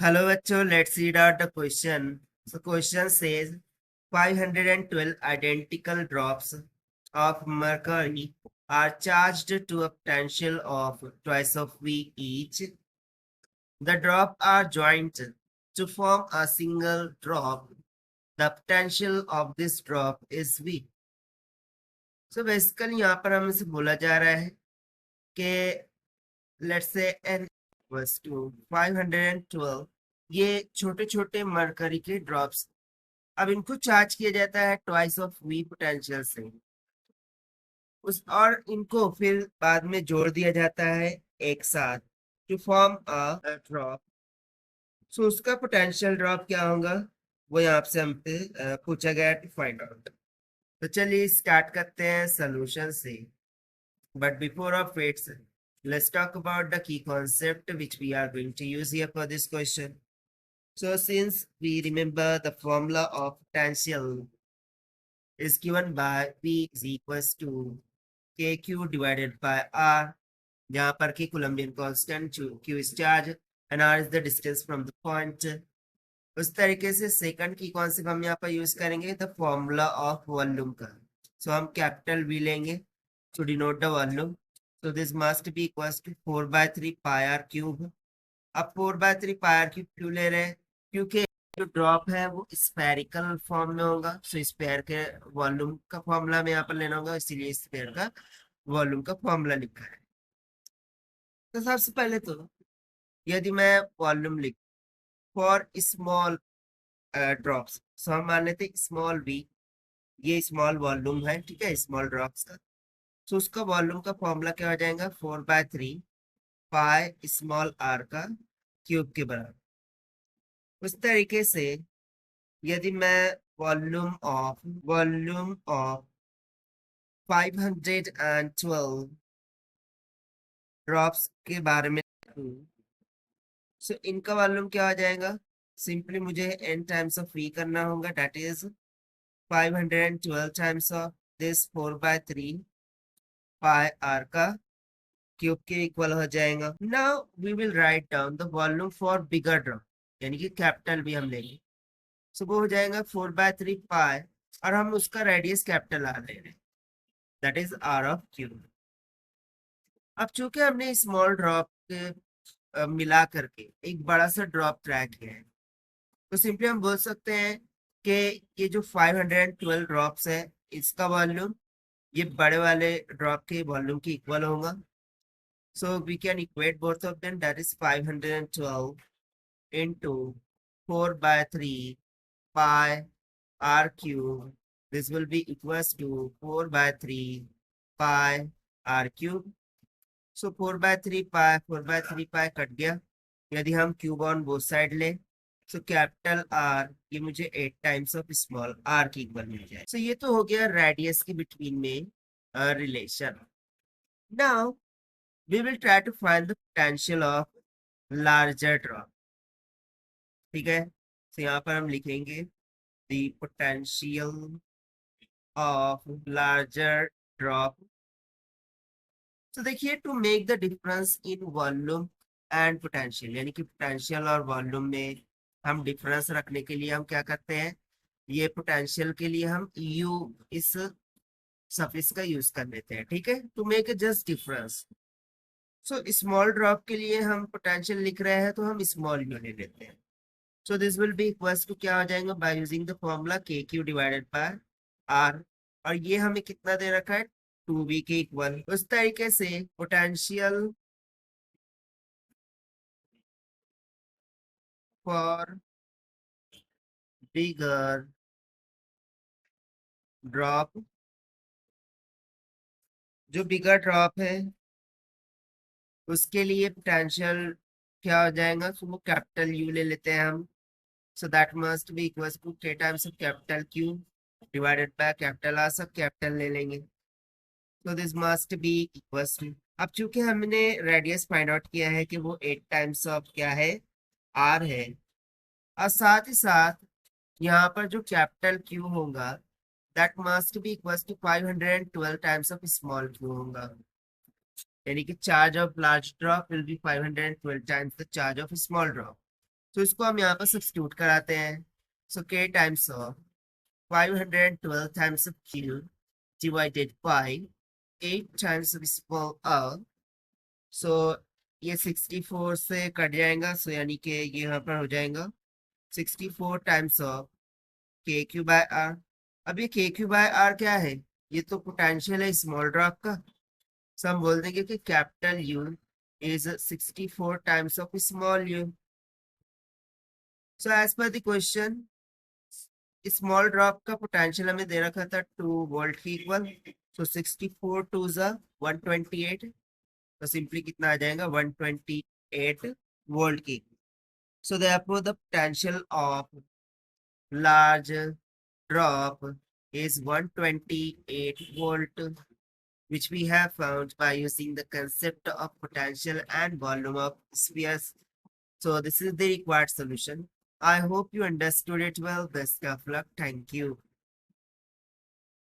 Hello बच्चों, let's read out the question. So question says 512 identical drops of mercury are charged to a potential of twice of V each. The drops are joined to form a single drop. The potential of this drop is V. So basically यहाँ पर हमसे बोला जा रहा है कि let's say n equals to 512 ये छोटे छोटे मरकरी के ड्रॉप्स। अब इनको चार्ज किया जाता है ट्वाइस ऑफ वी पोटेंशियल से उस और इनको फिर बाद में जोड़ दिया जाता है एक साथ टू फॉर्म अ ड्रॉप। सो उसका पोटेंशियल ड्रॉप क्या होगा वो यहाँ से हमसे पूछा गया टू फाइंड आउट। तो चलिए स्टार्ट करते हैं सोल्यूशन से। But before of its let's talk about the key concept which we are going to use here for this question. So since we remember the formula of potential is given by P is equals to KQ divided by R, जहाँ पर K Coulombian constant, Q is charge and R is the distance from the point. उस तरीके से second की concept हम यहाँ पर use करेंगे द फॉर्मूला ऑफ वॉल्यूम का। सो हम कैपिटल वी लेंगे to denote the volume. So this must be equals to 4/3 pi R cube. अब 4/3 पाई आर क्यूब क्यों ले रहे हैं क्योंकि जो ड्रॉप है वो स्फेरिकल फॉर्म में होगा। सो स्फेयर के वॉल्यूम का फॉर्मूला में यहाँ पर लेना होगा, इसीलिए स्फेयर का वॉल्यूम का फॉर्मूला लिखा है। तो सबसे पहले तो यदि मैं वॉल्यूम लिख फॉर स्मॉल ड्रॉप्स, सो हम मान लेते स्मॉल वी, ये स्मॉल वॉल्यूम है, ठीक है, स्मॉल ड्रॉप्स का। तो उसका वॉल्यूम का फॉर्मूला क्या हो जाएगा 4/3 पाई स्मॉल आर का क्यूब के बराबर। उस तरीके से यदि मैं वॉल्यूम ऑफ 512 ड्रॉप्स के बारे में सो इनका वॉल्यूम क्या हो जाएगा, सिंपली मुझे n टाइम्स ऑफ v करना होगा, that is 512 times of this 4/3 pi R का क्यूब के इक्वल हो जाएगा। Now we will write down the volume for bigger drop, यानी कि कैपिटल भी हम लेंगे। सो वो हो जाएगा 4/3 पाई और हम उसका रेडियस कैपिटल आर ले रहे हैं, that is R of cube. अब चूंकि हमने स्मॉल ड्रॉप के मिला करके एक बड़ा सा ड्रॉप ट्रैक किया है, तो सिंपली हम बोल सकते हैं कि ये जो 512 ड्रॉप्स है इसका वॉल्यूम ये बड़े वाले ड्रॉप के वॉल्यूम के इक्वल होगा। So we can equate both of them, that is 512 into 4/3 pi r cube. This will be equals to 4/3 pi r cube. So 4/3 pi 4/3 pi cut गया। यदि हम क्यूब ऑन बोथ साइड ले तो capital R ये मुझे 8 times of small are की equal मिल जाए। सो ये तो हो गया रेडियस के बिटवीन में relation. Now we will try to find the potential of larger drop, ठीक है। तो यहाँ पर हम लिखेंगे the potential of larger drop. तो देखिए to make the difference in volume and potential, यानी कि पोटेंशियल और वॉल्यूम में हम डिफरेंस रखने के लिए हम क्या करते हैं, ये पोटेंशियल के लिए हम यू इस सफिक्स का यूज कर लेते हैं, ठीक है, to make just difference. So small drop के लिए हम पोटेंशियल लिख रहे हैं तो हम स्मॉल यू ले लेते हैं। So this will be equals to क्या हो जाएगा by using the formula K Q divided by R, और ये हमें कितना दे रखा है 2v के इक्वल। उस तरीके से पोटेंशियल फॉर बिगर ड्रॉप, जो बिगर ड्रॉप है उसके लिए पोटेंशियल क्या हो जाएगा, तो वो कैपिटल यू ले लेते हैं हम। So that must be equals to k times of capital Q divided by capital R, सब कैपिटल ले लेंगे। तो this must be equals to, अब चूंकि हमने रेडियस फाइंड आउट किया है कि वो 8 टाइम्स ऑफ क्या है आर है, और साथ ही साथ यहाँ पर जो कैपिटल क्यू होगा that must be equals to 512 times of small Q होगा, यानी कि charge of large drop will be 512 times the charge of small drop. तो इसको हम यहाँ पर सब्स्टिट्यूट कराते हैं। So k times of 512 times of q divided by 8 times of small r। सो ये 64 से कट जाएगा, सो यानी कि ये यहाँ पर हो जाएगा 64 टाइम्स ऑफ के क्यू बाय आर। अब ये के क्यू बाय आर क्या है? ये तो पोटेंशियल है स्मॉल ड्रॉप का। सो हम बोल देंगे कि capital U is 64 times of small U. So as per the question, small drop का पोटेंशियल हमें दे रखा था 2 वोल्ट की इक्वल। सो 64 टू ज़ा 128, तो सिंपली कितना आ जाएगा 128 वोल्ट की। सो therefore the potential of large drop is 128 volt, which we have found by using the concept of potential and volume of spheres. So this is the required solution. I hope you understood it well. Best of luck. Thank you.